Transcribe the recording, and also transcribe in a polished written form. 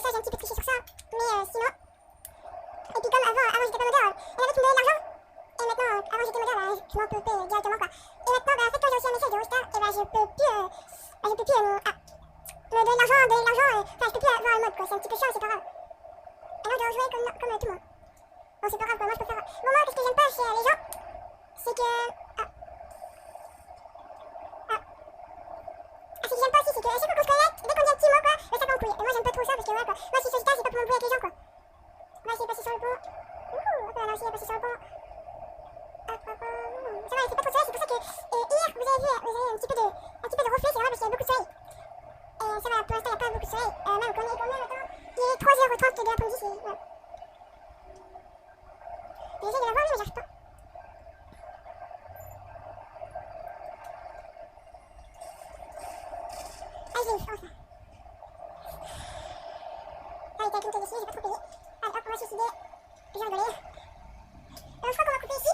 ça, j'ai un petit peu triché sur ça. Mais sinon. Et puis comme avant j'étais pas modèle, il y en avait qui me donnaient de l'argent. Et maintenant, avant j'étais modèle, je m'en peux directement quoi. Et maintenant, en fait, quand j'ai reçu un message de Rockstar, et je peux plus, me donner de l'argent, enfin je peux plus avoir le mode quoi, c'est un petit peu chiant, c'est pas grave. Et moi je dois jouer comme tout le monde. Bon c'est pas grave quoi, moi je peux faire. Bon moi, qu'est-ce que j'aime pas chez les gens, c'est que... ce que j'aime pas aussi, c'est que à chaque fois qu'on se connecte, dès qu'on dit un petit mot quoi, ça part en couille. Et moi j'aime pas trop ça parce que ouais quoi, moi si je fais ça, c'est pas pour m'embrouiller avec les gens quoi. On va essayer de passer sur le pont. Hop là, on va essayer de passer sur le pont. Hop, hop, ça va, il fait pas trop de soleil, c'est pour ça que hier, vous avez vu, vous avez un petit peu de reflet, c'est normal parce qu'il y a beaucoup de soleil. Et ça va, pour l'instant, il n'y a pas beaucoup de soleil. Même qu'on est quand même maintenant, il est 3h30 de l'après-midi, c'est... Ouais. J'essaie de la voir, mais j'arrive pas. Ah, je l'ai eu, enfin. Ah, il était avec une tête dessus, j'ai pas trop payé. Allez, hop, on va se suicider. J'ai rigolé. Je crois qu'on va couper ici.